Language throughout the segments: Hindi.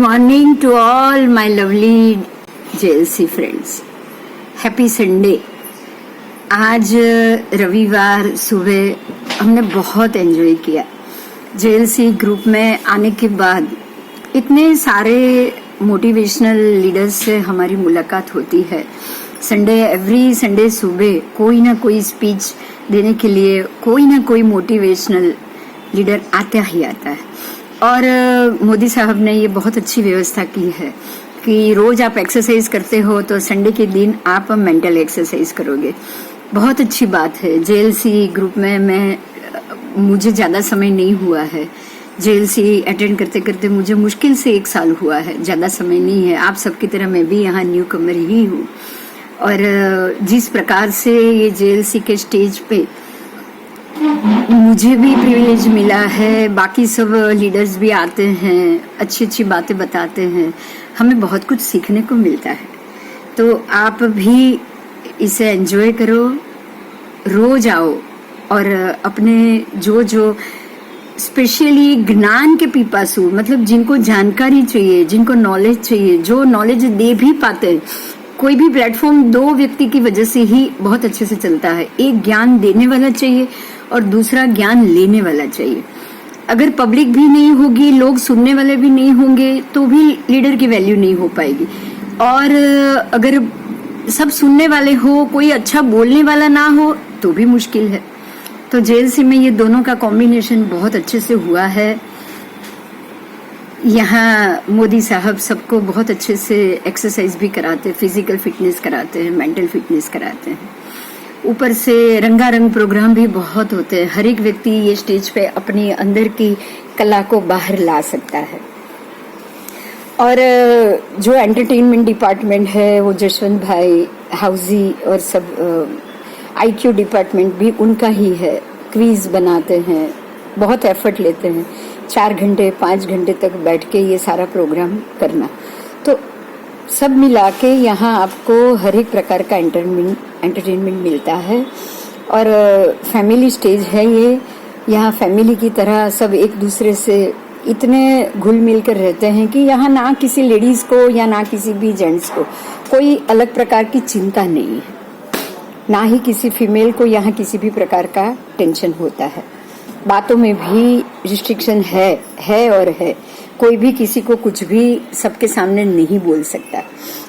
morning to all my lovely JLC friends. Happy Sunday. आज रविवार सुबह हमने बहुत एंजॉय किया। JLC ग्रुप में आने के बाद इतने सारे मोटिवेशनल लीडर्स से हमारी मुलाकात होती है। एवरी संडे सुबह कोई ना कोई स्पीच देने के लिए कोई ना कोई मोटिवेशनल लीडर आता ही आता है। और मोदी साहब ने ये बहुत अच्छी व्यवस्था की है कि रोज आप एक्सरसाइज करते हो तो संडे के दिन आप मेंटल एक्सरसाइज करोगे। बहुत अच्छी बात है। JLC ग्रुप में मुझे ज़्यादा समय नहीं हुआ है। JLC अटेंड करते करते मुझे मुश्किल से 1 साल हुआ है, ज़्यादा समय नहीं है। आप सबकी तरह मैं भी यहाँ न्यू कमर ही हूँ। और जिस प्रकार से ये JLC के स्टेज पे मुझे भी प्रिविलेज मिला है, बाकी सब लीडर्स भी आते हैं, अच्छी अच्छी बातें बताते हैं, हमें बहुत कुछ सीखने को मिलता है। तो आप भी इसे एंजॉय करो, रोज आओ और अपने जो स्पेशली ज्ञान के पिपासु, मतलब जिनको जानकारी चाहिए, जिनको नॉलेज चाहिए, जो नॉलेज दे भी पाते हैं। कोई भी प्लेटफॉर्म 2 व्यक्ति की वजह से ही बहुत अच्छे से चलता है। एक ज्ञान देने वाला चाहिए और दूसरा ज्ञान लेने वाला चाहिए। अगर पब्लिक भी नहीं होगी, लोग सुनने वाले भी नहीं होंगे, तो भी लीडर की वैल्यू नहीं हो पाएगी। और अगर सब सुनने वाले हो, कोई अच्छा बोलने वाला ना हो, तो भी मुश्किल है। तो JLC में ये दोनों का कॉम्बिनेशन बहुत अच्छे से हुआ है। यहाँ मोदी साहब सबको बहुत अच्छे से एक्सरसाइज भी कराते हैं, फिजिकल फिटनेस कराते हैं, मेंटल फिटनेस कराते हैं। ऊपर से रंगारंग प्रोग्राम भी बहुत होते हैं। हर एक व्यक्ति ये स्टेज पे अपनी अंदर की कला को बाहर ला सकता है। और जो एंटरटेनमेंट डिपार्टमेंट है वो जसवंत भाई, हाउजी और सब IQ डिपार्टमेंट भी उनका ही है। क्विज बनाते हैं, बहुत एफर्ट लेते हैं। 4 घंटे 5 घंटे तक बैठ के ये सारा प्रोग्राम करना, तो सब मिला के यहाँ आपको हर एक प्रकार का एंटरटेनमेंट मिलता है। और फैमिली स्टेज है ये। यहाँ फैमिली की तरह सब एक दूसरे से इतने घुल मिल कर रहते हैं कि यहाँ ना किसी लेडीज को या ना किसी भी जेंट्स को कोई अलग प्रकार की चिंता नहीं है, ना ही किसी फीमेल को यहाँ किसी भी प्रकार का टेंशन होता है। बातों में भी रिस्ट्रिक्शन है और है। कोई भी किसी को कुछ भी सबके सामने नहीं बोल सकता।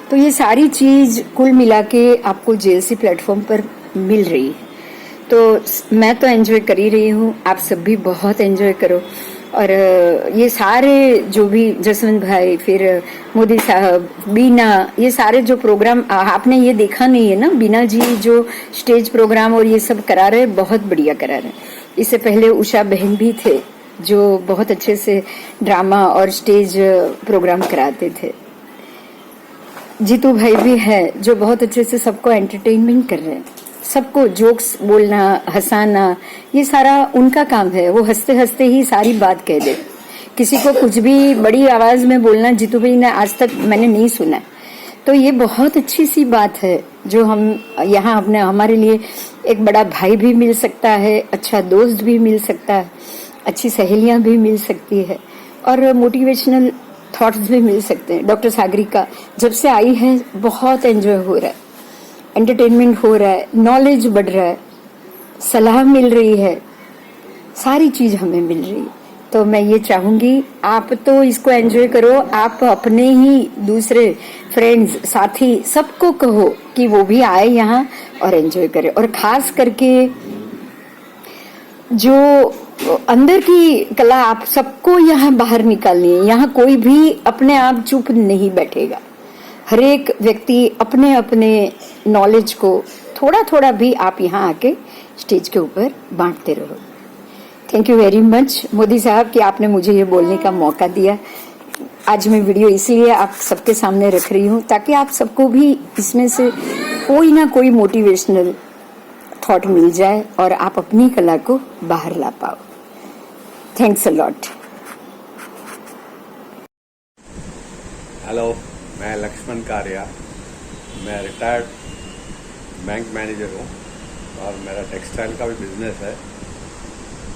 तो ये सारी चीज कुल मिला के आपको JLC प्लेटफॉर्म पर मिल रही है। तो मैं तो एंजॉय कर ही रही हूँ, आप सब भी बहुत एंजॉय करो। और ये सारे जो भी जसवंत भाई, फिर मोदी साहब, बीना, ये सारे जो प्रोग्राम आपने ये देखा नहीं है ना, बीना जी जो स्टेज प्रोग्राम और ये सब करा रहे, बहुत बढ़िया करा रहे। इससे पहले उषा बहन भी थे जो बहुत अच्छे से ड्रामा और स्टेज प्रोग्राम कराते थे। जीतू भाई भी है जो बहुत अच्छे से सबको एंटरटेनमेंट कर रहे हैं, सबको जोक्स बोलना, हंसाना, ये सारा उनका काम है। वो हंसते हंसते ही सारी बात कह दे। किसी को कुछ भी बड़ी आवाज में बोलना जीतू भाई ने आज तक मैंने नहीं सुना। तो ये बहुत अच्छी सी बात है जो हम यहाँ अपने हमारे लिए एक बड़ा भाई भी मिल सकता है, अच्छा दोस्त भी मिल सकता है, अच्छी सहेलियां भी मिल सकती है और मोटिवेशनल थॉट्स भी मिल सकते हैं। डॉक्टर सागरिका जब से आई है बहुत एंजॉय हो रहा है, एंटरटेनमेंट हो रहा है, नॉलेज बढ़ रहा है, सलाह मिल रही है, सारी चीज हमें मिल रही है। तो मैं ये चाहूंगी आप तो इसको एंजॉय करो। आप अपने ही दूसरे फ्रेंड्स, साथी सबको कहो कि वो भी आए यहाँ और एंजॉय करें। और खास करके जो अंदर की कला आप सबको यहाँ बाहर निकालनी है। यहाँ कोई भी अपने आप चुप नहीं बैठेगा। हर एक व्यक्ति अपने अपने नॉलेज को थोड़ा थोड़ा भी आप यहाँ आके स्टेज के ऊपर बांटते रहो। Thank you very much Modi साहब कि आपने मुझे ये बोलने का मौका दिया। आज मैं वीडियो इसलिए आप सबके सामने रख रही हूँ ताकि आप सबको भी इसमें से कोई ना कोई मोटिवेशनल थॉट मिल जाए और आप अपनी कला को बाहर ला पाओ। Thanks a lot. हेलो, मैं लक्ष्मण कारिया, मैं रिटायर्ड बैंक मैनेजर हूँ और मेरा टेक्सटाइल का भी बिजनेस है।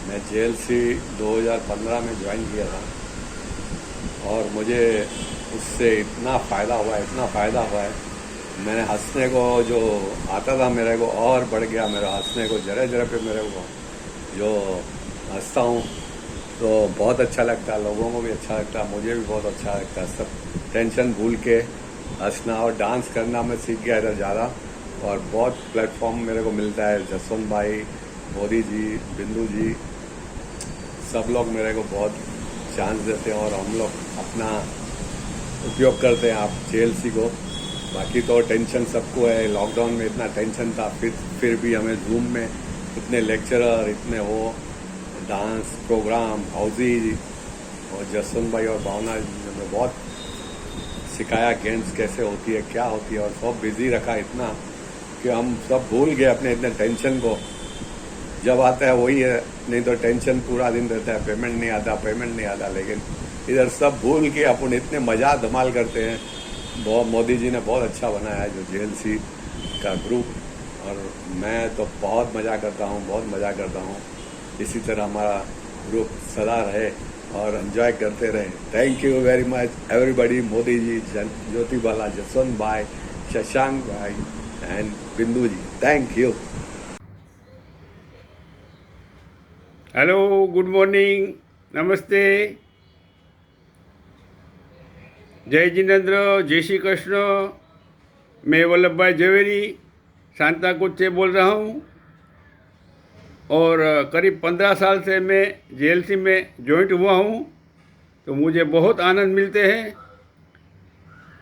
मैं JLC 2015 में ज्वाइन किया था और मुझे उससे इतना फ़ायदा हुआ है, इतना फ़ायदा हुआ है। मैंने हंसने को जो आता था मेरे को और बढ़ गया, मेरा हंसने को जरा जरा पे मेरे को जो हंसता हूँ तो बहुत अच्छा लगता है, लोगों को भी अच्छा लगता है, मुझे भी बहुत अच्छा लगता है। सब टेंशन भूल के हंसना और डांस करना मैं सीख गया इधर ज़्यादा, और बहुत प्लेटफॉर्म मेरे को मिलता है। जसवंत भाई, मोदी जी, बिंदु जी, सब लोग मेरे को बहुत चांस देते हैं और हम लोग अपना उपयोग करते हैं आप जेएलसी को। बाकी तो टेंशन सबको है, लॉकडाउन में इतना टेंशन था, फिर भी हमें जूम में इतने लेक्चरर, इतने वो डांस प्रोग्राम, हाउजी और जसवंत भाई और भावना जी ने बहुत सिखाया गेम्स कैसे होती है, क्या होती है, और सब बिजी रखा इतना कि हम सब भूल गए अपने इतने टेंशन को। जब आता है वही है, नहीं तो टेंशन पूरा दिन रहता है, पेमेंट नहीं आता, लेकिन इधर सब भूल के अपन इतने मजा धमाल करते हैं। बहुत मोदी जी ने बहुत अच्छा बनाया है जो जेएलसी का ग्रुप, और मैं तो बहुत मज़ा करता हूँ। इसी तरह हमारा ग्रुप सदा रहे और एंजॉय करते रहे। Thank you very much everybody, Modi ji, Jyoti Bala, Jaswant bhai, Shashank bhai and Bindu ji, thank you. Hello, good morning, नमस्ते, जय जिनेन्द्र, जय श्री कृष्ण। मैं वल्लभ भाई झवेरी सांताक्रूज से बोल रहा हूँ और करीब 15 साल से मैं जेएलसी में जॉइंट हुआ हूँ, तो मुझे बहुत आनंद मिलते हैं।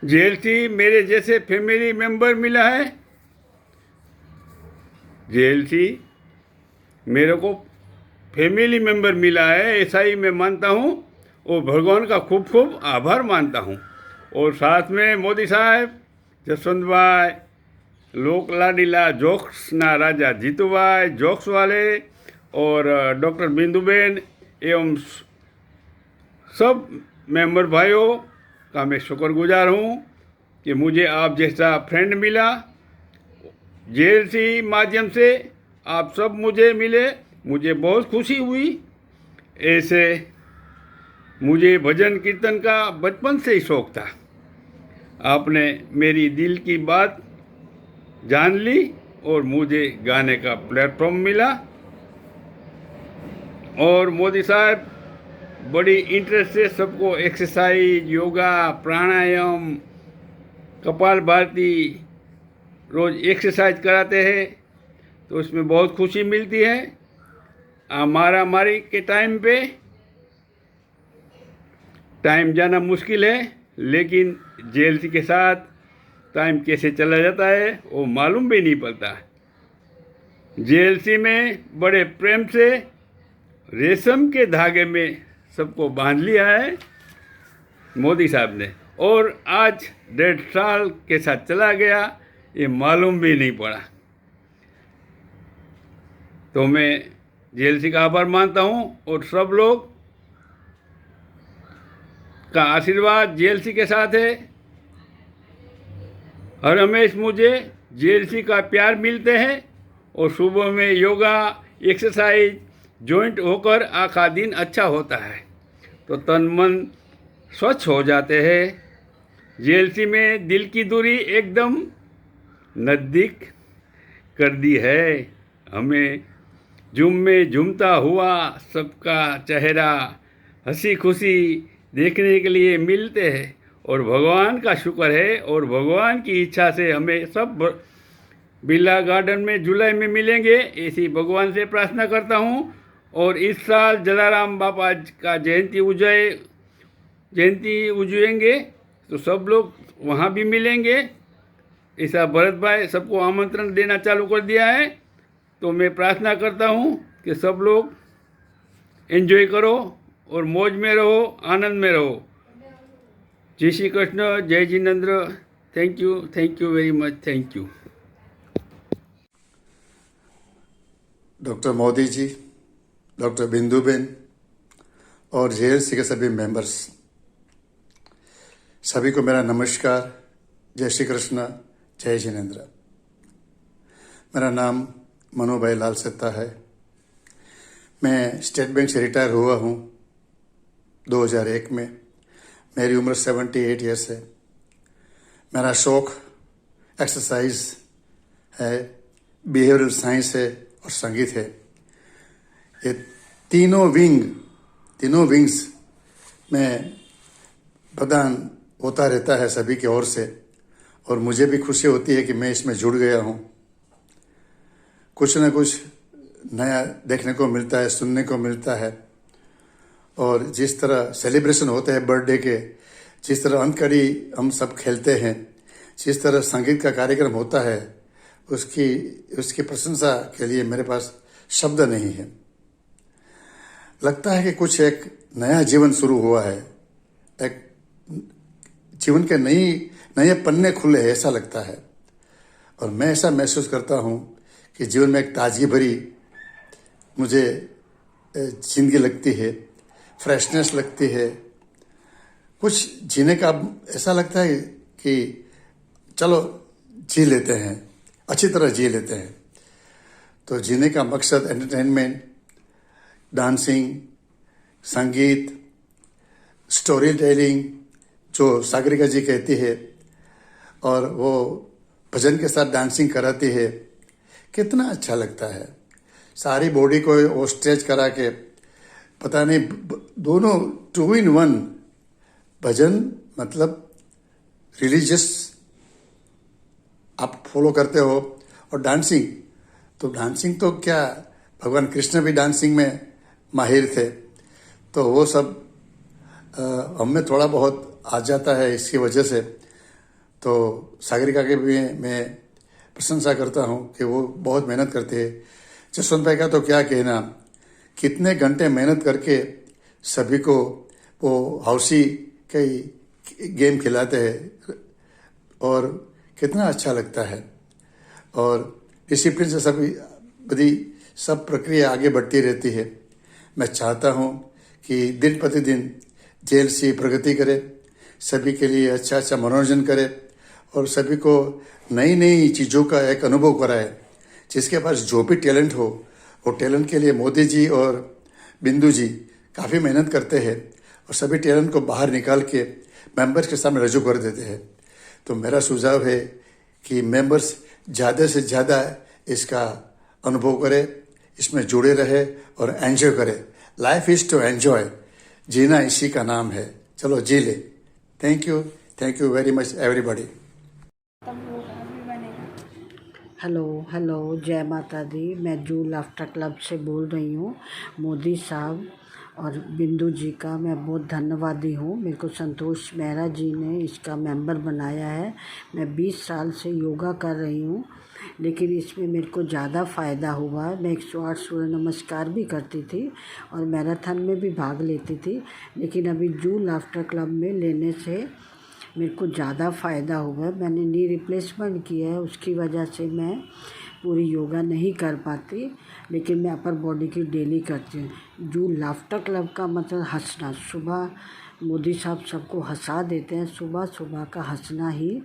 जेएलसी मेरे जैसे फैमिली मेंबर मिला है। जेएलसी मेरे को फैमिली मेंबर मिला है, ऐसा ही मैं मानता हूँ और भगवान का खूब खूब आभार मानता हूँ। और साथ में मोदी साहब, जसवंत भाई, लोक लाडीला जोक्स ना राजा जीतूभाई जोक्स वाले, और डॉक्टर बिंदुबेन एवं सब मेंबर भाइयों का मैं शुक्रगुजार हूँ कि मुझे आप जैसा फ्रेंड मिला। जेएलसी माध्यम से आप सब मुझे मिले, मुझे बहुत खुशी हुई। ऐसे मुझे भजन कीर्तन का बचपन से ही शौक था। आपने मेरी दिल की बात जान ली और मुझे गाने का प्लेटफॉर्म मिला। और मोदी साहब बड़ी इंटरेस्ट से सबको एक्सरसाइज, योगा, प्राणायाम, कपालभाति रोज़ एक्सरसाइज कराते हैं, तो उसमें बहुत खुशी मिलती है। मारामारी के टाइम पे टाइम जाना मुश्किल है, लेकिन जेएलसी के साथ टाइम कैसे चला जाता है वो मालूम भी नहीं पड़ता। जेएलसी में बड़े प्रेम से रेशम के धागे में सबको बांध लिया है मोदी साहब ने, और आज 1.5 साल के साथ चला गया, ये मालूम भी नहीं पड़ा। तो मैं जेएलसी का आभार मानता हूँ और सब लोग का आशीर्वाद जेएलसी के साथ है। हर हमेश मुझे जेएलसी का प्यार मिलते हैं और सुबह में योगा, एक्सरसाइज जॉइंट होकर आखा दिन अच्छा होता है, तो तन मन स्वच्छ हो जाते हैं। जेएलसी में दिल की दूरी एकदम नज़दीक कर दी है हमें। झूम में झूमता हुआ सबका चेहरा हंसी खुशी देखने के लिए मिलते हैं, और भगवान का शुक्र है और भगवान की इच्छा से हमें सब बिरला गार्डन में जुलाई में मिलेंगे, ऐसी भगवान से प्रार्थना करता हूँ। और इस साल जलाराम बापा का जयंती उजवेंगे, तो सब लोग वहाँ भी मिलेंगे। ऐसा भरत भाई सबको आमंत्रण देना चालू कर दिया है, तो मैं प्रार्थना करता हूँ कि सब लोग एंजॉय करो और मौज में रहो, आनंद में रहो। जय श्री कृष्ण, जय Jinendra. Thank you very much, thank you. Doctor Modi ji, doctor Binduben और जेएलसी के सभी मेंबर्स, सभी को मेरा नमस्कार, जय श्री कृष्ण, जय जिनेन्द्र। मेरा नाम मनु भाई लाल सत्ता है। मैं स्टेट बैंक से रिटायर हुआ हूँ 2001 में। मेरी उम्र 78 ईयर्स है। मेरा शौक एक्सरसाइज है, बिहेवियरल साइंस है और संगीत है। ये तीनों विंग्स में प्रदान होता रहता है सभी की ओर से, और मुझे भी खुशी होती है कि मैं इसमें जुड़ गया हूँ। कुछ न कुछ नया देखने को मिलता है, सुनने को मिलता है, और जिस तरह सेलिब्रेशन होते हैं बर्थडे के, जिस तरह अंतकड़ी हम सब खेलते हैं, जिस तरह संगीत का कार्यक्रम होता है, उसकी प्रशंसा के लिए मेरे पास शब्द नहीं है। लगता है कि कुछ एक नया जीवन शुरू हुआ है, एक जीवन के नए पन्ने खुले हैं, ऐसा लगता है। और मैं ऐसा महसूस करता हूँ कि जीवन में एक ताजगी भरी मुझे जिंदगी लगती है, फ्रेशनेस लगती है। कुछ जीने का ऐसा लगता है कि चलो जी लेते हैं, अच्छी तरह जी लेते हैं। तो जीने का मकसद एंटरटेनमेंट, डांसिंग, संगीत, स्टोरी टेलिंग, जो सागरिका जी कहती है, और वो भजन के साथ डांसिंग कराती है, कितना अच्छा लगता है। सारी बॉडी को वो स्ट्रेच करा के, पता नहीं, दोनों 2 in 1, भजन मतलब रिलीजियस आप फॉलो करते हो, और डांसिंग तो क्या, भगवान कृष्ण भी डांसिंग में माहिर थे। तो वो सब हमें थोड़ा बहुत आ जाता है इसकी वजह से। तो सागरिका के भी मैं प्रशंसा करता हूँ कि वो बहुत मेहनत करते हैं। जसवंत भाई का तो क्या कहना, कितने घंटे मेहनत करके सभी को वो हाउसी कई गेम खिलाते हैं, और कितना अच्छा लगता है। और डिसिप्लिन से सब प्रक्रिया आगे बढ़ती रहती है। मैं चाहता हूँ कि दिन प्रतिदिन JLC प्रगति करे, सभी के लिए अच्छा मनोरंजन करे, और सभी को नई चीज़ों का एक अनुभव कराए। जिसके पास जो भी टैलेंट हो, वो टैलेंट के लिए मोदी जी और बिंदु जी काफ़ी मेहनत करते हैं, और सभी टैलेंट को बाहर निकाल के मेंबर्स के सामने रजू कर देते हैं। तो मेरा सुझाव है कि मेंबर्स ज़्यादा से ज़्यादा इसका अनुभव करें, इसमें जुड़े रहे और एंजॉय करें। लाइफ इज़ टू एंजॉय, जीना इसी का नाम है, चलो जी ले। Thank you very much everybody. Hello, जय माता दी। मैं जू लाफ्टर क्लब से बोल रही हूँ। मोदी साहब और बिंदु जी का मैं बहुत धन्यवादी हूँ। मेरे को संतोष मेहरा जी ने इसका मेंबर बनाया है। मैं 20 साल से योगा कर रही हूँ, लेकिन इसमें मेरे को ज़्यादा फ़ायदा हुआ है। मैं 108 सूर्य नमस्कार भी करती थी और मैराथन में भी भाग लेती थी, लेकिन अभी जू लाफ्टर क्लब में लेने से मेरे को ज़्यादा फ़ायदा हुआ है। मैंने नी रिप्लेसमेंट किया है, उसकी वजह से मैं पूरी योगा नहीं कर पाती, लेकिन मैं अपर बॉडी की डेली करती हूँ। जो लाफ्टर क्लब का मतलब हंसना, सुबह मोदी साहब सबको हंसा देते हैं। सुबह का हंसना ही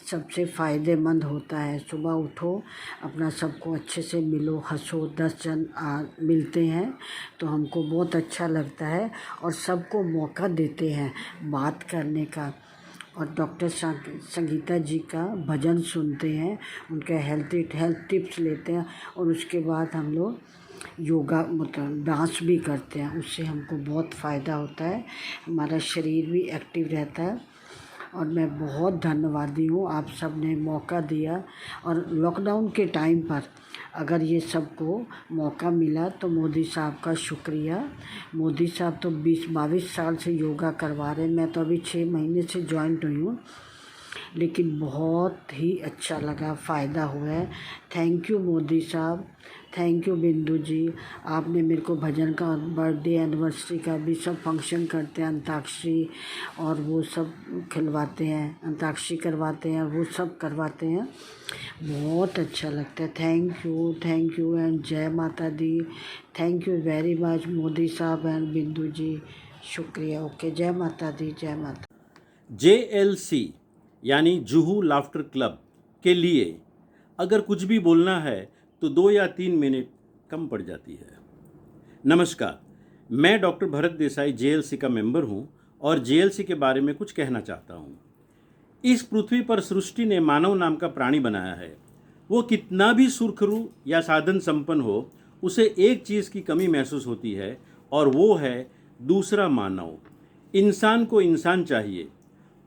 सबसे फ़ायदेमंद होता है। सुबह उठो, अपना सबको अच्छे से मिलो, हंसो। 10 जन मिलते हैं तो हमको बहुत अच्छा लगता है, और सबको मौका देते हैं बात करने का। और डॉक्टर संगीता जी का भजन सुनते हैं, उनके हेल्थ टिप्स लेते हैं, और उसके बाद हम लोग योगा मतलब डांस भी करते हैं। उससे हमको बहुत फ़ायदा होता है, हमारा शरीर भी एक्टिव रहता है। और मैं बहुत धन्यवादी हूँ, आप सब ने मौका दिया। और लॉकडाउन के टाइम पर अगर ये सबको मौका मिला तो मोदी साहब का शुक्रिया। मोदी साहब तो 22 साल से योगा करवा रहे हैं, मैं तो अभी 6 महीने से जॉइंट हुई हूँ, लेकिन बहुत ही अच्छा लगा, फ़ायदा हुआ है। थैंक यू मोदी साहब, थैंक यू बिंदु जी। आपने मेरे को भजन का, बर्थडे एनिवर्सरी का भी सब फंक्शन करते हैं, अंताक्षरी और वो सब खिलवाते हैं, अंताक्षरी करवाते हैं, वो सब करवाते हैं, बहुत अच्छा लगता है। थैंक यू एंड जय Mata Di. Thank you very much Modi साहब एंड बिंदु जी, शुक्रिया। ओके, जय माता दी, जय माता। JLC यानी जुहू लाफ्टर क्लब के लिए अगर कुछ भी बोलना है तो 2 या 3 मिनट कम पड़ जाती है। नमस्कार, मैं डॉक्टर भरत देसाई JLC का मेंबर हूं और जेएलसी के बारे में कुछ कहना चाहता हूँ। इस पृथ्वी पर सृष्टि ने मानव नाम का प्राणी बनाया है। वो कितना भी सुरखरू या साधन संपन्न हो, उसे एक चीज़ की कमी महसूस होती है और वो है दूसरा मानव। इंसान को इंसान चाहिए।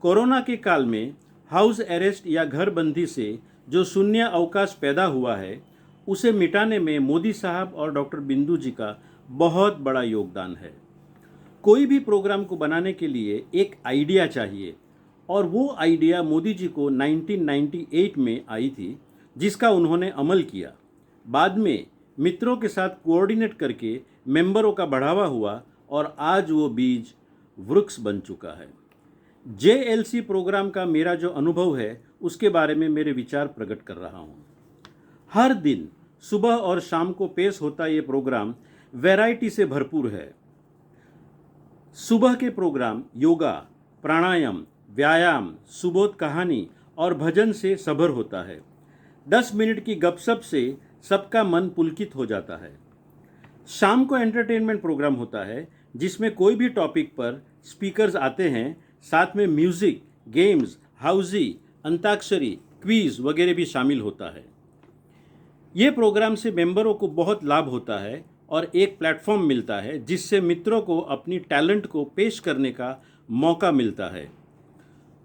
कोरोना के काल में हाउस अरेस्ट या घरबंदी से जो शून्य अवकाश पैदा हुआ है, उसे मिटाने में मोदी साहब और डॉक्टर बिंदु जी का बहुत बड़ा योगदान है। कोई भी प्रोग्राम को बनाने के लिए एक आइडिया चाहिए और वो आइडिया मोदी जी को 1998 में आई थी, जिसका उन्होंने अमल किया। बाद में मित्रों के साथ कोऑर्डिनेट करके मेंबरों का बढ़ावा हुआ और आज वो बीज वृक्ष बन चुका है। जेएलसी प्रोग्राम का मेरा जो अनुभव है, उसके बारे में मेरे विचार प्रकट कर रहा हूँ। हर दिन सुबह और शाम को पेश होता ये प्रोग्राम वैरायटी से भरपूर है। सुबह के प्रोग्राम योगा, प्राणायाम, व्यायाम, सुबोध कहानी और भजन से सभर होता है। 10 मिनट की गपशप से सबका मन पुलकित हो जाता है। शाम को एंटरटेनमेंट प्रोग्राम होता है, जिसमें कोई भी टॉपिक पर स्पीकर्स आते हैं, साथ में music, games, housie, antakshari, quiz वगैरह भी शामिल होता है। ये प्रोग्राम से मेंबरों को बहुत लाभ होता है और एक प्लेटफॉर्म मिलता है, जिससे मित्रों को अपनी टैलेंट को पेश करने का मौका मिलता है।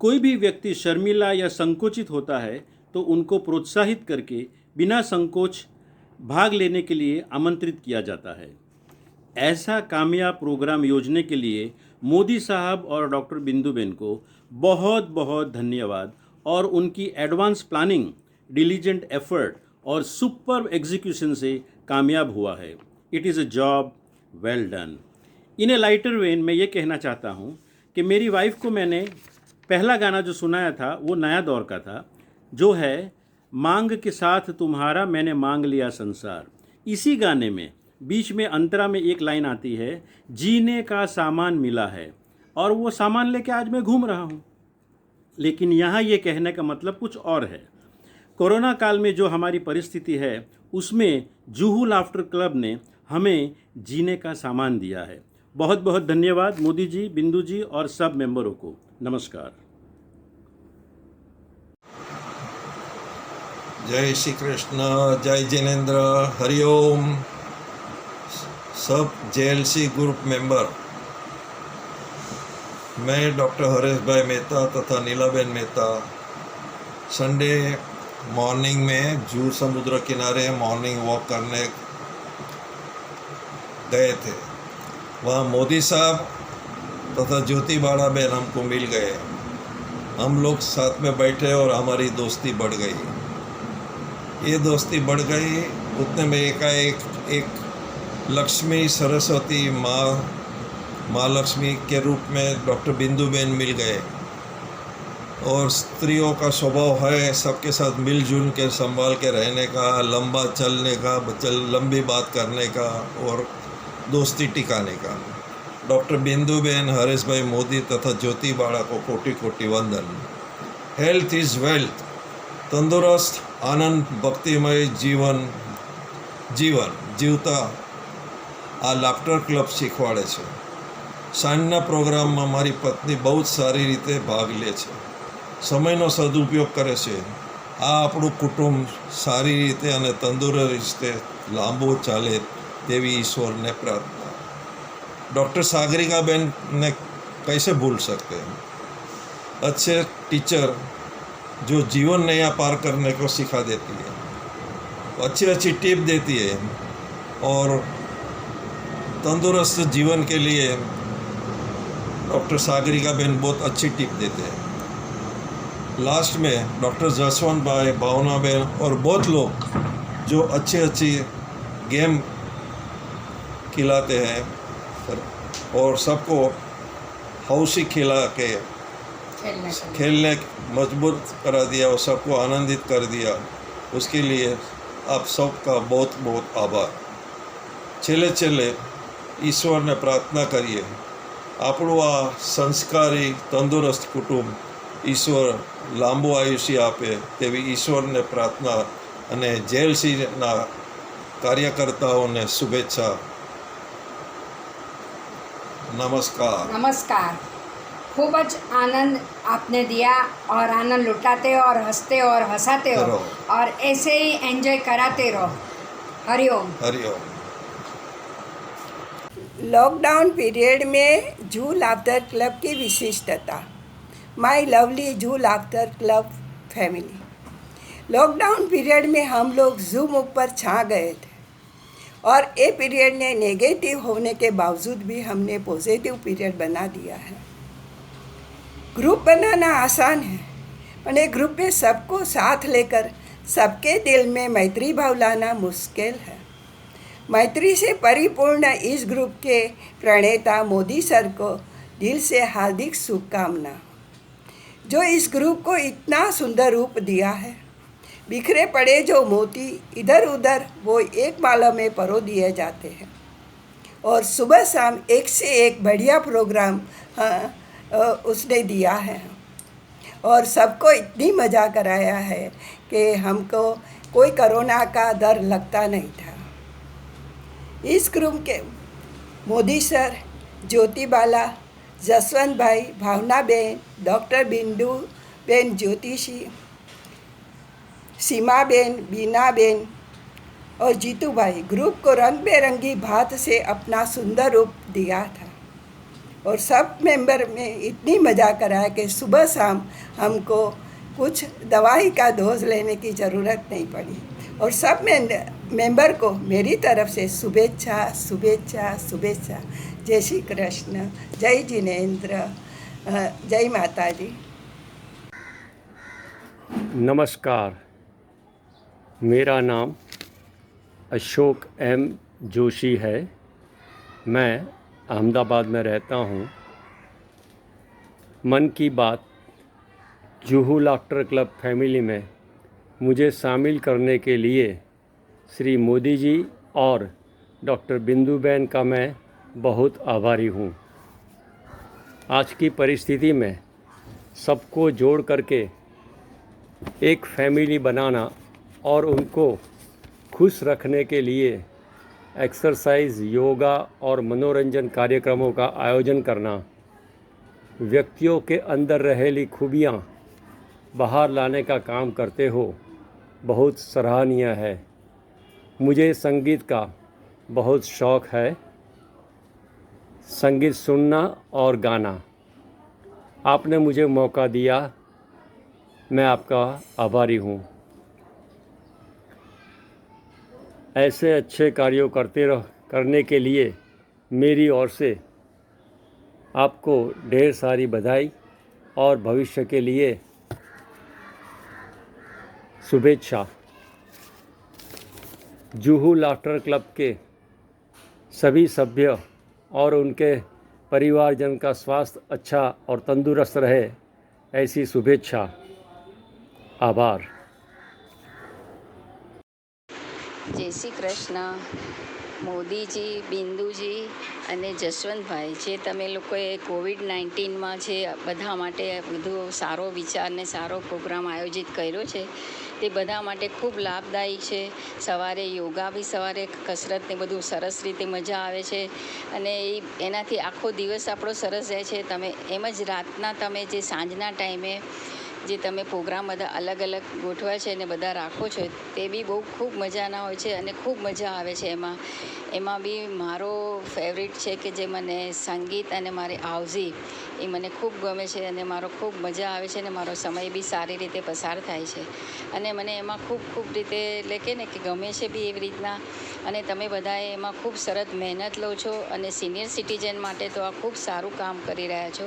कोई भी व्यक्ति शर्मीला या संकोचित होता है तो उनको प्रोत्साहित करके बिना संकोच भाग लेने के लिए आमंत्रित किया जाता है। ऐसा कामयाब प्रोग्राम योजने के लिए मोदी साहब और डॉक्टर बिंदुबेन को बहुत बहुत धन्यवाद और उनकी एडवांस प्लानिंग, डिलीजेंट एफर्ट और सुपर एग्जीक्यूशन से कामयाब हुआ है। It is a job well done. In A lighter when मैं ये कहना चाहता हूँ कि मेरी वाइफ को मैंने पहला गाना जो सुनाया था वो नया दौर का था, जो है मांग के साथ तुम्हारा मैंने मांग लिया संसार। इसी गाने में बीच में अंतरा में एक लाइन आती है, जीने का सामान मिला है, और वो सामान लेके आज मैं घूम रहा हूँ। लेकिन यहाँ ये कहने का मतलब कुछ और है। कोरोना काल में जो हमारी परिस्थिति है, उसमें जुहू लाफ्टर क्लब ने हमें जीने का सामान दिया है। बहुत बहुत धन्यवाद मोदी जी, बिंदु जी और सब मेंबरों को। नमस्कार। जय श्री कृष्ण, जय जिनेन्द्र, हरिओम। सब जेएलसी ग्रुप मेंबर, मैं डॉक्टर हरेश भाई मेहता तथा नीलाबेन मेहता संडे मॉर्निंग में जूहू समुद्र किनारे मॉर्निंग वॉक करने गए थे। वहाँ मोदी साहब तथा ज्योति बाड़ा बहन हमको मिल गए। हम लोग साथ में बैठे और हमारी दोस्ती बढ़ गई। ये दोस्ती बढ़ गई, उतने में एक लक्ष्मी सरस्वती माँ लक्ष्मी के रूप में डॉक्टर बिंदुबेन मिल गए। और स्त्रियों का स्वभाव है सबके साथ मिलजुल के संभाल के रहने का, लंबा चलने का, लंबी बात करने का और दोस्ती टिकाने का। डॉक्टर बिंदुबेन, हरेश भाई मोदी तथा ज्योति बाड़ा को कोटि कोटि वंदन। Health is wealth. तंदुरुस्त, आनंद, भक्तिमय जीवन जीवता આ લાફ્ટર ક્લબ શીખવાડે છે। સાંજના પ્રોગ્રામમાં મારી પત્ની બહુ જ સારી રીતે ભાગ લે છે, સમયનો સદુપયોગ કરે છે। આ આપણું કુટુંબ સારી રીતે અને તંદુરસ્ત રીતે લાંબુ ચાલે તેવી ઈશ્વરને પ્રાર્થના। डॉक्टर सागरिका बहन ने कैसे भूल सकते हैं। अच्छे टीचर जो जीवन नया पार करने को सिखा देती है, अच्छी अच्छी टिप देती है और तंदुरुस्त जीवन के लिए डॉक्टर सागरिका बहन बहुत अच्छी टिप देते हैं। लास्ट में डॉक्टर जसवंत भाई, भावना बहन और बहुत लोग जो अच्छी गेम खिलाते हैं और सबको हौसी खिला के खेलने मजबूर करा दिया और सबको आनंदित कर दिया। उसके लिए आप सबका बहुत बहुत आभार। छेल्ले ईश्वरने प्रार्थना करिए આપણું આ સંસ્કારી તંદુરસ્ત કુટુંબ ઈશ્વર લાંબુ આયુષ્ય આપે તેવી ઈશ્વરને પ્રાર્થના અને જેએલસીના કાર્યકર્તાઓને શુભેચ્છા। નમસ્કાર। खूब आनंद आपने दिया और आनंद लुटाते और हंसते और हंसाते हो रहो। और ऐसे ही एंजॉय कराते रहो। हरिओम। हरिओम। लॉकडाउन पीरियड में जू लाफ्टर क्लब की विशिष्टता। माय लवली जू laughter club family. Lockdown period में हम लोग जूम ऊपर छा गए थे और ये पीरियड ने नेगेटिव होने के बावजूद भी हमने पॉजिटिव पीरियड बना दिया है। ग्रुप बनाना आसान है, पर एक ग्रुप में सबको साथ लेकर सबके दिल में मैत्री भाव लाना मुश्किल है। मैत्री से परिपूर्ण इस ग्रुप के प्रणेता मोदी सर को दिल से हार्दिक शुभकामना, जो इस ग्रुप को इतना सुंदर रूप दिया है। बिखरे पड़े जो मोती इधर उधर वो एक माला में परो दिए जाते हैं और सुबह शाम एक से एक बढ़िया प्रोग्राम उसने दिया है और सबको इतनी मज़ा कराया है कि हमको कोई कोरोना का डर लगता नहीं था। इस ग्रुप के मोदी सर, ज्योति बाला, जसवंत भाई, भावना बेन, डॉक्टर बिंदु बेन ज्योतिषी, सीमा बेन, बीना बेन और जीतू भाई ग्रुप को रंग बेरंगी भात से अपना सुंदर रूप दिया था और सब मेंबर में इतनी मज़ा कराया कि सुबह शाम हमको कुछ दवाई का डोज लेने की ज़रूरत नहीं पड़ी और सब मेंबर को मेरी तरफ से शुभेच्छा शुभेच्छा शुभेच्छा। जय श्री कृष्ण, जय जिनेंद्र, जय माता दी। नमस्कार, मेरा नाम अशोक एम जोशी है। मैं अहमदाबाद में रहता हूँ। मन की बात जुहू लाफ्टर क्लब फैमिली में मुझे शामिल करने के लिए श्री मोदी जी और डॉक्टर बिंदुबेन का मैं बहुत आभारी हूँ। आज की परिस्थिति में सबको जोड़ करके एक फैमिली बनाना और उनको खुश रखने के लिए एक्सरसाइज, योगा और मनोरंजन कार्यक्रमों का आयोजन करना व्यक्तियों के अंदर रहेली खूबियाँ बाहर लाने का काम करते हो बहुत सराहनीय है। मुझे संगीत का बहुत शौक़ है, संगीत सुनना और गाना। आपने मुझे मौका दिया, मैं आपका आभारी हूँ। ऐसे अच्छे कार्यों करने के लिए मेरी ओर से आपको ढेर सारी बधाई और भविष्य के लिए शुभेच्छा। जुहू लाफ्टर क्लब के सभी सभ्य और उनके परिवारजन का स्वास्थ्य अच्छा और तंदुरुस्त रहे, ऐसी शुभेच्छा। आभार। જય શ્રી કૃષ્ણ। મોદીજી, બિંદુજી અને જસવંતભાઈ, જે તમે લોકોએ કોવિડ-19માં જે બધા માટે બધો સારો વિચાર ને સારો પ્રોગ્રામ આયોજિત કર્યો છે તે બધા માટે ખૂબ લાભદાયી છે। સવારે યોગા બી, સવારે કસરત ને બધું સરસ રીતે મજા આવે છે અને એનાથી આખો દિવસ આપણો સરસ જાય છે। તમે એમ જ રાતના તમે જે સાંજના ટાઈમે જે તમે પ્રોગ્રામ બધા અલગ અલગ ગોઠવ્યા છે અને બધા રાખો છો તે બી બહુ ખૂબ મજાના હોય છે અને ખૂબ મજા આવે છે એમાં બી મારો ફેવરિટ છે કે જે મને સંગીત અને મારી આવજી એ મને ખૂબ ગમે છે અને મારો ખૂબ મજા આવે છે અને મારો સમય બી સારી રીતે પસાર થાય છે અને મને એમાં ખૂબ રીતે એટલે કે ને કે ગમે છે બી એવી રીતના। અને તમે બધાએ એમાં ખૂબ સરસ મહેનત લો છો અને સિનિયર સિટીઝન માટે તો આ ખૂબ સારું કામ કરી રહ્યા છો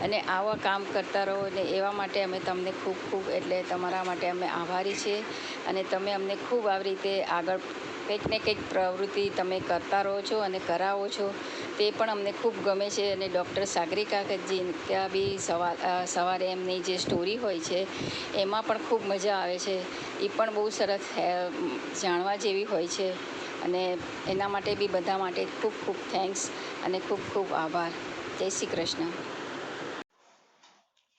અને આવા કામ કરતા રહો ને એવા માટે અમે તમને ખૂબ એટલે તમારા માટે અમે આભારી છીએ અને તમે અમને ખૂબ આવી રીતે આગળ કંઈક ને કંઈક પ્રવૃત્તિ તમે કરતા રહો છો અને કરાવો છો તે પણ અમને ખૂબ ગમે છે। અને ડૉક્ટર સાગરિકા જી ત્યાં બી સવારે એમની જે સ્ટોરી હોય છે એમાં પણ ખૂબ મજા આવે છે, એ પણ બહુ સરસ જાણવા જેવી હોય છે અને એના માટે બી બધા માટે ખૂબ થેન્ક્સ અને ખૂબ આભાર। જય શ્રી કૃષ્ણ।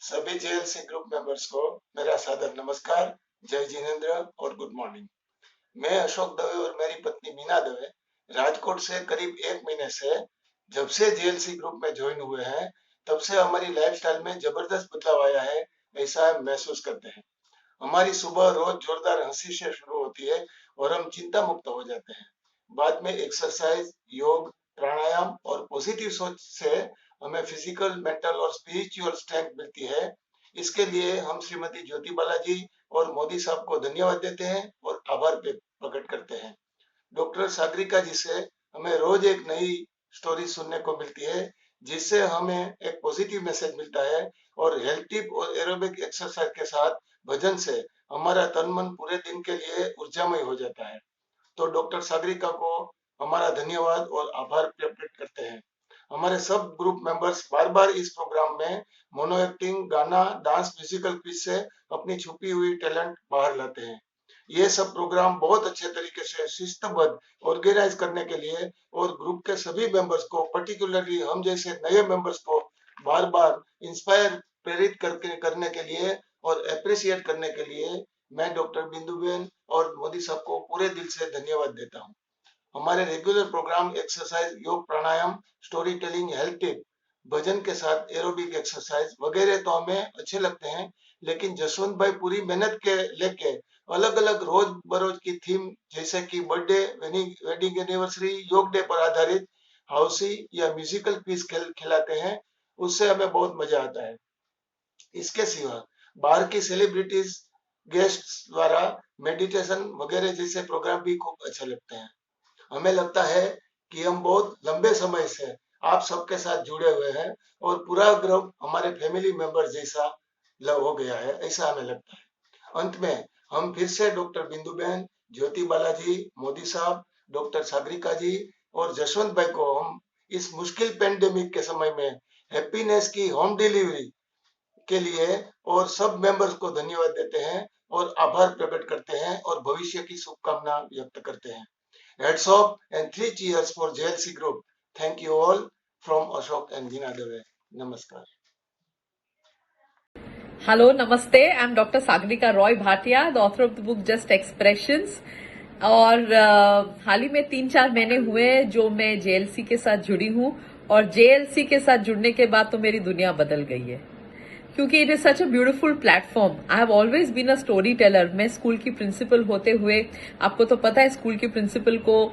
सभी जेएलसी ग्रुप मेंबर्स को मेरा सादर नमस्कार, जय जिनेंद्र और गुड मॉर्निंग। मैं अशोक दवे और मेरी पत्नी मीना दवे राजकोट से करीब 1 महीने से जब से जेएलसी ग्रुप में ज्वाइन हुए हैं तब से हमारी लाइफस्टाइल में जबरदस्त बदलाव आया है, ऐसा हम महसूस करते हैं। हमारी सुबह रोज जोरदार हंसी से शुरू होती है और हम चिंता मुक्त हो जाते हैं। बाद में एक्सरसाइज, योग, प्राणायाम और पॉजिटिव सोच से हमें फिजिकल, मेंटल और स्पिरिचुअल स्ट्रेंथ मिलती है। इसके लिए हम श्रीमती ज्योति बालाजी और मोदी साहब को धन्यवाद देते हैं और आभार प्रकट करते हैं। डॉक्टर सागरिका जी से हमें रोज एक नई स्टोरी सुनने को मिलती है, जिससे हमें एक पॉजिटिव मैसेज मिलता है और हेल्थ टिप और एरोबिक एक्सरसाइज के साथ भजन से हमारा तन मन पूरे दिन के लिए ऊर्जामय हो जाता है। तो डॉक्टर सागरिका को हमारा धन्यवाद और आभार प्रकट करते हैं। हमारे सब ग्रुप मेंबर्स बार बार इस प्रोग्राम में मोनो एक्टिंग, गाना, डांस, म्यूजिकल क्विज से अपनी छुपी हुई टैलेंट बाहर लाते हैं। ये सब प्रोग्राम बहुत अच्छे तरीके से शिस्तबद्ध ऑर्गेनाइज करने के लिए और ग्रुप के सभी मेंबर्स को, पर्टिकुलरली हम जैसे नए मेंबर्स को बार बार इंस्पायर, प्रेरित करने के लिए और अप्रिशिएट करने के लिए मैं डॉक्टर बिंदुबेन और मोदी साहब को पूरे दिल से धन्यवाद देता हूँ। हमारे रेगुलर प्रोग्राम एक्सरसाइज, योग, प्राणायाम, स्टोरी टेलिंग, हेल्थ टिप, भजन के साथ एरोबिक एक्सरसाइज वगैरह तो हमें अच्छे लगते हैं, लेकिन जसवंत भाई पूरी मेहनत के लेके अलग अलग रोज बरोज की थीम, जैसे कि बर्थडे, वेडिंग एनिवर्सरी, योग डे पर आधारित हाउसी या म्यूजिकल क्विज खिलाते हैं, उससे हमें बहुत मजा आता है। इसके सिवा बाहर की सेलिब्रिटीज, गेस्ट द्वारा मेडिटेशन वगैरह जैसे प्रोग्राम भी खूब अच्छे लगते हैं। हमें लगता है कि हम बहुत लंबे समय से आप सबके साथ जुड़े हुए हैं और पूरा ग्रुप हमारे फैमिली मेंबर जैसा हो गया है, ऐसा हमें लगता है। अंत में हम फिर से डॉक्टर बिंदुबेन, ज्योति बालाजी, मोदी साहब, डॉक्टर सागरिका जी और जसवंत भाई को हम इस मुश्किल पेंडेमिक के समय में हैप्पीनेस की होम डिलीवरी के लिए और सब मेंबर्स को धन्यवाद देते हैं और आभार प्रकट करते हैं और भविष्य की शुभकामना व्यक्त करते हैं। Heads off and 3 cheers for JLC Group. Thank you all from Ashok and Veena Dave. Namaskar. Hello, Namaste. I'm Dr. Sagrika Roy Bhatia, the author of the book Just Expressions. और हाल ही में 3-4 महीने हुए जो मैं JLC के साथ जुड़ी हूँ, और JLC के साथ जुड़ने के बाद तो मेरी दुनिया बदल गई है, क्योंकि it is such a beautiful platform. I have always been a story teller. मैं स्कूल की प्रिंसिपल होते हुए, आपको तो पता है स्कूल की प्रिंसिपल को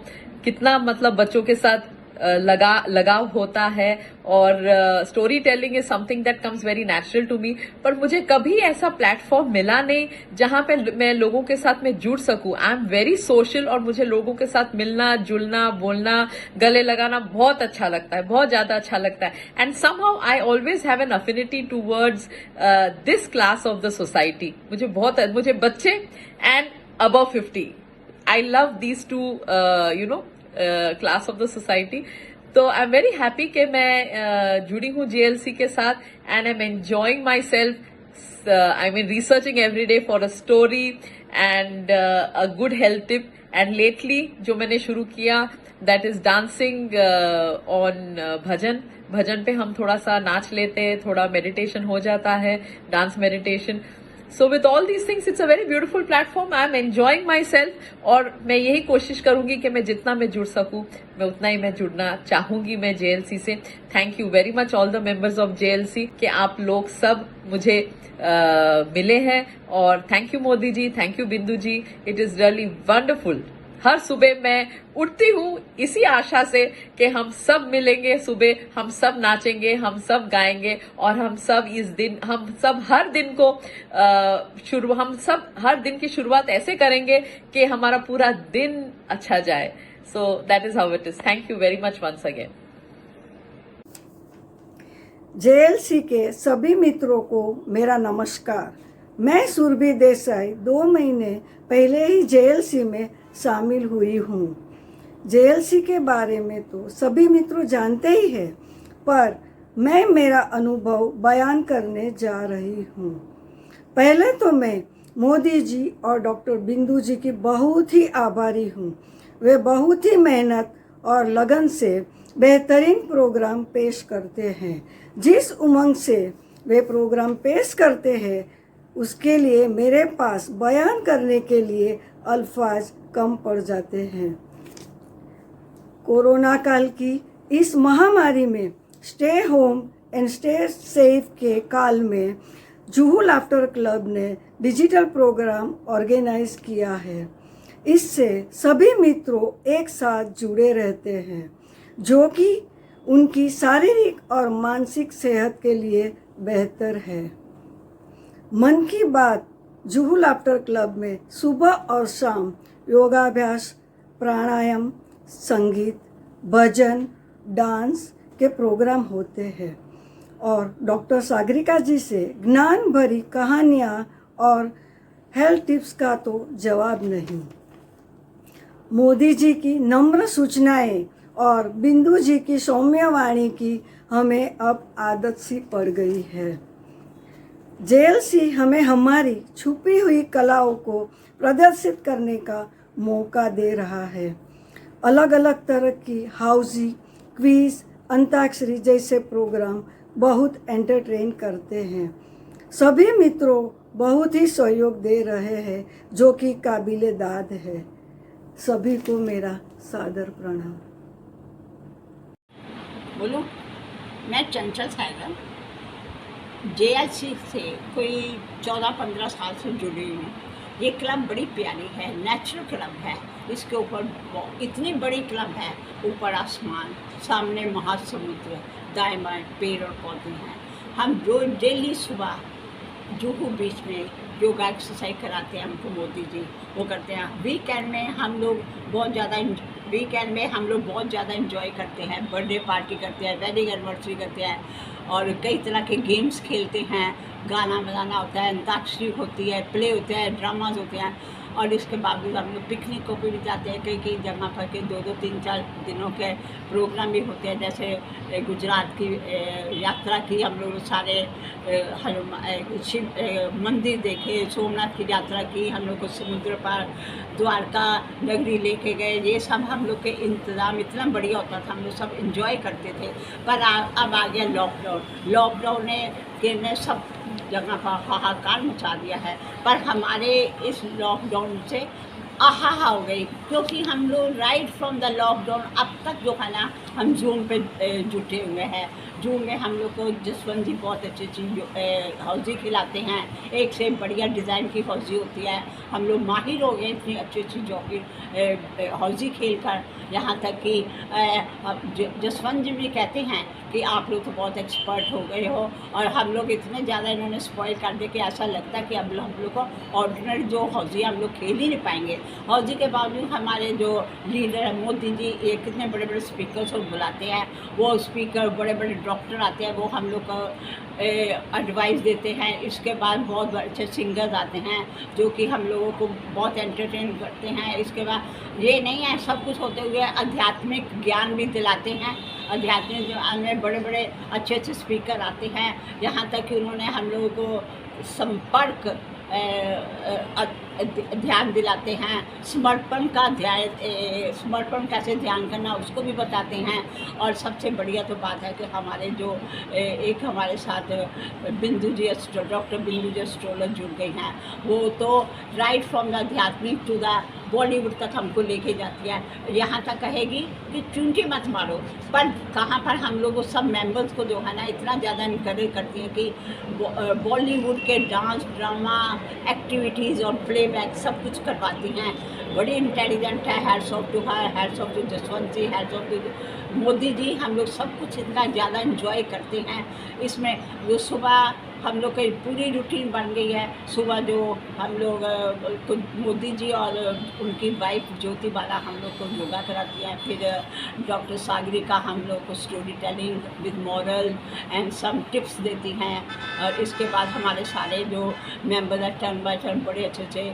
कितना मतलब बच्चों के साथ लगाव होता है, और story telling is something that comes very natural to me. पर मुझे कभी ऐसा प्लेटफॉर्म मिला नहीं जहां पे मैं लोगों के साथ में जुड़ सकूं। आई एम वेरी सोशल, और मुझे लोगों के साथ मिलना, जुलना, बोलना, गले लगाना बहुत अच्छा लगता है, बहुत ज्यादा अच्छा लगता है। And somehow I always have an affinity towards this class of the society. मुझे बच्चे and above 50, I love these two class of the society. तो आई एम वेरी हैप्पी कि मैं जुड़ी हूँ JLC के साथ, and I am enjoying my self. I mean researching every day for a story and a good health tip. And lately जो मैंने शुरू किया दैट इज डांसिंग ऑन भजन पे हम थोड़ा सा नाच लेते हैं, थोड़ा मेडिटेशन हो जाता है, dance meditation. So with all these things, it's a very beautiful platform. I am enjoying myself, और मैं यही कोशिश करूंगी कि मैं जितना मैं जुड़ सकूं, मैं उतना ही मैं जुड़ना चाहूंगी मैं JLC से। Thank you very much all the members of JLC कि आप लोग सब मुझे मिले हैं, और thank you Modi ji, thank you Bindu ji. It is really wonderful. हर सुबह मैं उठती हूँ इसी आशा से कि हम सब मिलेंगे सुबह, हम सब नाचेंगे, हम सब गाएंगे, और हम सब हर दिन की शुरुआत ऐसे करेंगे कि हमारा पूरा दिन अच्छा जाए। So that is how it is. Thank you very much once again. JLC के सभी मित्रों को मेरा नमस्कार। मैं सुरभि देसाई 2 महीने पहले ही JLC में शामिल हुई हूँ। JLC के बारे में तो सभी मित्रों जानते ही हैं, पर मैं मेरा अनुभव बयान करने जा रही हूँ। पहले तो मैं मोदी जी और डॉक्टर बिंदु जी की बहुत ही आभारी हूँ। वे बहुत ही मेहनत और लगन से बेहतरीन प्रोग्राम पेश करते हैं। जिस उमंग से वे प्रोग्राम पेश करते हैं, उसके लिए मेरे पास बयान करने के लिए अल्फाज कम पड़ जाते हैं। कोरोना काल की इस महामारी में stay home and stay safe के काल में जुहू लाफ्टर क्लब ने डिजिटल प्रोग्राम ऑर्गेनाइज किया है। इससे सभी मित्रों एक साथ जुड़े रहते हैं, जो कि उनकी शारीरिक और मानसिक सेहत के लिए बेहतर है। मन की बात जुहू लाफ्टर क्लब में सुबह और शाम योगाभ्यास, प्राणायाम, संगीत, भजन, डांस के प्रोग्राम होते हैं और डॉक्टर सागरिका जी से ज्ञान भरी कहानियाँ और हेल्थ टिप्स का तो जवाब नहीं। मोदी जी की नम्र सूचनाएं और बिंदु जी की सौम्य वाणी की हमें अब आदत सी पड़ गई है। JLC हमें हमारी छुपी हुई कलाओं को प्रदर्शित करने का मौका दे रहा है। अलग अलग तरह की हाउजी, क्विज, अंताक्षरी जैसे प्रोग्राम बहुत एंटरटेन करते हैं। सभी मित्रों बहुत ही सहयोग दे रहे हैं, जो कि काबिले दाद है। सभी को मेरा सादर प्रणाम। बोलो, मैं चंचल सागर JLC से कोई 14-15 साल से जुड़ी हूँ। ये क्लब बड़ी प्यारी है, नेचुरल क्लब है। इसके ऊपर इतनी बड़ी क्लब है, ऊपर आसमान, सामने महासमुद्र, दाएं बाएं पेड़ और पौधे हैं। हम रोज डेली सुबह जुहू बीच में योगा एक्सरसाइज कराते हैं हमको मोदी जी, वो करते हैं। वीकेंड में हम लोग बहुत ज़्यादा इंजॉय करते हैं। बर्थडे पार्टी करते हैं, वेडिंग एनिवर्सरी करते हैं और कई तरह के गेम्स खेलते हैं। गाना बजाना होता है, अंताक्षरी होती है, प्ले होते हैं, ड्रामाज होते हैं। और इसके बावजूद हम लोग पिकनिक को भी जाते हैं। कई कई जगह पर के 2-2, 3-4 दिनों के प्रोग्राम भी होते हैं। जैसे गुजरात की यात्रा की हम लोग सारे शिव मंदिर देखे, सोमनाथ की यात्रा की, हम लोग को समुद्र पार द्वारका नगरी लेके गए। ये सब हम लोग के इंतज़ाम इतना बढ़िया होता था, हम लोग सब इंजॉय करते थे। पर अब आ गया लॉकडाउन ने सब जगह पर हाहाकार मचा दिया है। पर हमारे इस लॉकडाउन से आहा हो गई, क्योंकि हम लोग राइट फ्रॉम द लॉकडाउन अब तक जो है ना, हम जूम पे जुटे हुए हैं। जूम में हम लोग को जसवंत जी बहुत अच्छी हौजी खिलाते हैं। एक से बढ़िया डिज़ाइन की हौजी होती है। हम लोग माहिर हो गए इतनी अच्छी जॉकी हौजी खेल कर, यहाँ तक कि जसवंत जी भी कहते हैं कि आप लोग तो बहुत एक्सपर्ट हो गए हो। और हम लोग इतने ज़्यादा इन्होंने स्पॉइल कर दिया कि ऐसा लगता है कि अब हम लोग को ऑर्डिनरी जो हौजी हम लोग खेल ही नहीं पाएंगे। हौजी के बावजूद हमारे जो लीडर है मोदी जी, ये कितने बड़े बड़े स्पीकर्स को बुलाते हैं। वो स्पीकर बड़े बड़े डॉक्टर आते हैं, वो हम लोग को एडवाइस देते हैं। इसके बाद बहुत अच्छे सिंगर्स आते हैं जो कि हम लोगों को बहुत एंटरटेन करते हैं। इसके बाद ये नहीं है, सब कुछ होते हुए आध्यात्मिक ज्ञान भी दिलाते हैं। आध्यात्मिक ज्ञान में बड़े बड़े अच्छे स्पीकर आते हैं। यहाँ तक कि उन्होंने हम लोगों को संपर्क ध्यान दिलाते हैं। समर्पण कैसे ध्यान करना उसको भी बताते हैं। और सबसे बढ़िया तो बात है कि हमारे जो एक हमारे साथ बिंदु जी डॉक्टर बिंदु जी एस्ट्रोलर जुड़ गई हैं, वो तो राइट फ्रॉम द आध्यात्मिक टू द बॉलीवुड तक हमको लेके जाती है। यहाँ तक कहेगी कि चुनकी मत मारो, पर कहाँ पर हम लोग सब मेंबर्स को जो है ना इतना ज़्यादा इनकरेज करती हैं कि बॉलीवुड के डांस, ड्रामा, एक्टिविटीज़ और प्लेबैक सब कुछ करवाती हैं। बड़ी इंटेलिजेंट है। Hats off to her, hats off to Jaswant ji, hats off to Modi ji. हम लोग सब कुछ इतना ज़्यादा इंजॉय करते हैं। इसमें जो सुबह हम लोग की पूरी रूटीन बन गई है। सुबह जो हम लोग मोदी जी और उनकी वाइफ ज्योति बाला हम लोग को योगा कराती हैं। फिर डॉक्टर सागरिका हम लोग को story telling with moral and some tips देती हैं। और इसके बाद हमारे सारे जो मेंबर हैं टर्न बाय टर्न बड़े अच्छे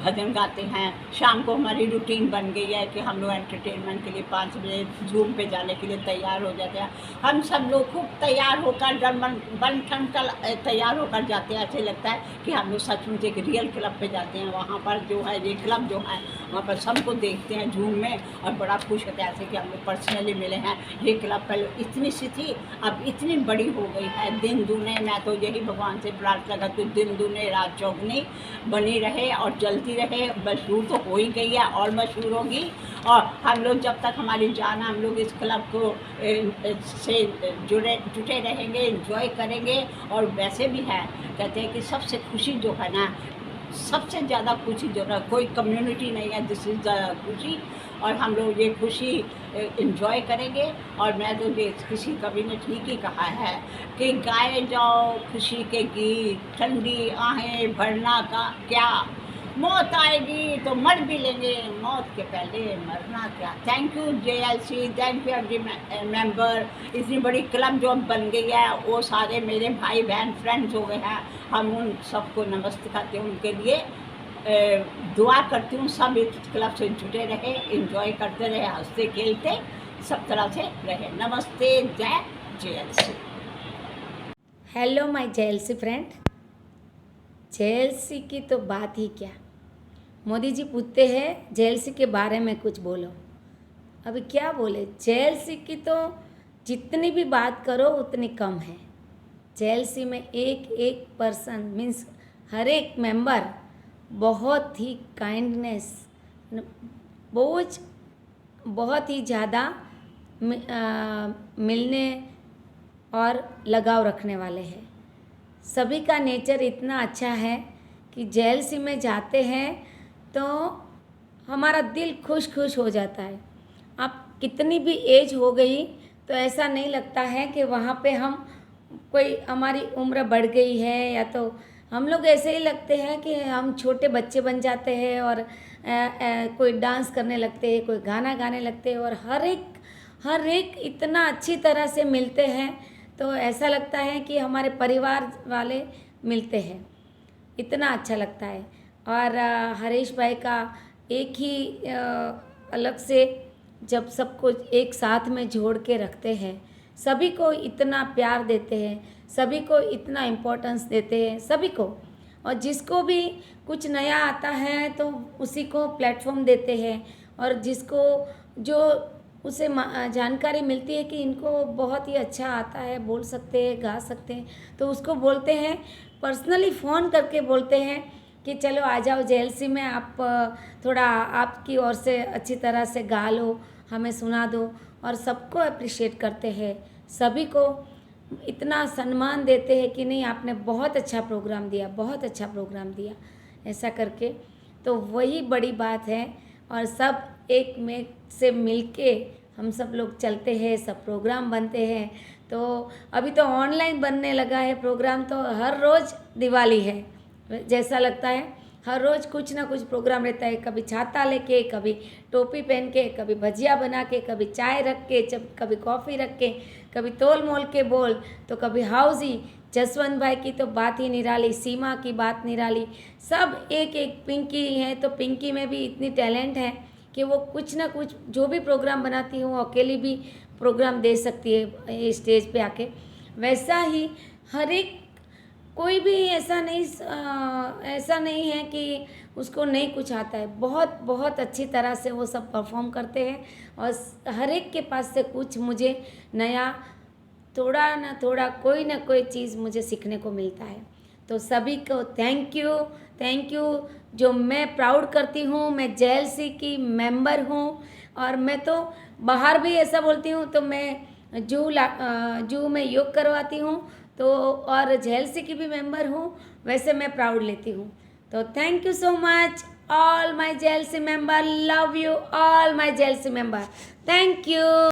भजन गाते हैं। शाम को हमारी रूटीन बन गई है कि हम लोग एंटरटेनमेंट के लिए 5 बजे जूम पे जाने के लिए तैयार हो जाते हैं। हम सब लोग खूब तैयार होकर बन ठन कर तैयार होकर जाते हैं। ऐसे लगता है कि हम लोग सचमुच एक रियल क्लब पे जाते हैं। वहाँ पर जो है ये क्लब जो है वहाँ पर सबको देखते हैं जूम में और बड़ा खुश होते हैं ऐसे कि हम लोग पर्सनली मिले हैं। ये क्लब पहले इतनी सी थी, अब इतनी बड़ी हो गई है। दिन दूने, मैं तो यही भगवान से प्रार्थना करती हूँ दिन दूने रात चौगुनी बनी रहे और चलती रहे, मशहूर तो हो ही गई है और मशहूर होगी। और हम लोग जब तक हमारी जान, हम लोग इस क्लब को से जुटे रहेंगे, एंजॉय करेंगे। और वैसे भी है, कहते हैं कि सबसे खुशी जो है ना, सबसे ज़्यादा खुशी जो है, कोई कम्युनिटी नहीं है, दिस इज़ द खुशी। और हम लोग ये खुशी एंजॉय करेंगे। और मैं तो ये किसी कवि ने ठीक ही कहा है कि गाए जाओ खुशी के गीत, ठंडी आहें भरना का क्या, मौत आएगी तो मर भी लेंगे, मौत के पहले मरना क्या। Thank you JLC, thank you every member. इतनी बड़ी क्लब जो बन गई है, वो सारे मेरे भाई बहन फ्रेंड्स हो गए हैं। हम उन सबको नमस्ते करते हैं, उनके लिए दुआ करती हूँ सब इस क्लब से जुड़े रहे, एंजॉय करते रहे, हंसते खेलते सब तरह से रहे। नमस्ते, जय JLC। Hello my JLC friend. JLC की तो बात ही क्या, मोदी जी पूछते हैं JLC के बारे में कुछ बोलो। अभी क्या बोले, JLC की तो जितनी भी बात करो उतनी कम है। JLC में एक एक पर्सन मीन्स हर एक मेंबर बहुत ही काइंडनेस, बहुत ही ज़्यादा मिलने और लगाव रखने वाले हैं। सभी का नेचर इतना अच्छा है कि JLC में जाते हैं तो हमारा दिल खुश खुश हो जाता है। आप कितनी भी एज हो गई तो ऐसा नहीं लगता है कि वहाँ पे हम कोई हमारी उम्र बढ़ गई है, या तो हम लोग ऐसे ही लगते हैं कि हम छोटे बच्चे बन जाते हैं और कोई डांस करने लगते हैं, कोई गाना गाने लगते हैं और हर एक इतना अच्छी तरह से मिलते हैं तो ऐसा लगता है कि हमारे परिवार वाले मिलते हैं, इतना अच्छा लगता है। और हरीश भाई का एक ही अलग से जब सबको एक साथ में जोड़ के रखते हैं, सभी को इतना प्यार देते हैं, सभी को इतना इम्पोर्टेंस देते हैं, सभी को। और जिसको भी कुछ नया आता है तो उसी को प्लेटफॉर्म देते हैं, और जिसको जो उसे जानकारी मिलती है कि इनको बहुत ही अच्छा आता है, बोल सकते हैं, गा सकते हैं, तो उसको बोलते हैं, पर्सनली फ़ोन करके बोलते हैं कि चलो आ जाओ JLC में, आप थोड़ा आपकी ओर से अच्छी तरह से गा लो, हमें सुना दो। और सबको अप्रिशिएट करते हैं, सभी को इतना सम्मान देते हैं कि नहीं आपने बहुत अच्छा प्रोग्राम दिया, बहुत अच्छा प्रोग्राम दिया, ऐसा करके। तो वही बड़ी बात है। और सब एक में से मिलके हम सब लोग चलते हैं, सब प्रोग्राम बनते हैं। तो अभी तो ऑनलाइन बनने लगा है प्रोग्राम, तो हर रोज़ दिवाली है जैसा लगता है। हर रोज़ कुछ ना कुछ प्रोग्राम रहता है, कभी छाता लेके, कभी टोपी पहन के, कभी भजिया बना के, कभी चाय रख के, कभी कॉफ़ी रख के, कभी तोल मोल के बोल, तो कभी हाउजी। जसवंत भाई की तो बात ही निराली, सीमा की बात निराली, सब एक एक। पिंकी है तो पिंकी में भी इतनी टैलेंट है कि वो कुछ ना कुछ जो भी प्रोग्राम बनाती है वो अकेली भी प्रोग्राम दे सकती है स्टेज पे आके। वैसा ही हर एक कोई भी ऐसा नहीं है कि उसको नहीं कुछ आता है। बहुत बहुत अच्छी तरह से वो सब परफॉर्म करते हैं और हर एक के पास से कुछ मुझे नया, थोड़ा ना थोड़ा, कोई ना कोई चीज़ मुझे सीखने को मिलता है। तो सभी को थैंक यू। जो मैं प्राउड करती हूँ, मैं JLC की मेंबर हूँ। और मैं तो बाहर भी ऐसा बोलती हूँ, तो मैं जू में योग करवाती हूँ, तो और JLC की भी मेंबर हूँ, वैसे मैं प्राउड लेती हूँ। तो thank you so much all my JLC member, love you all my JLC member, thank you.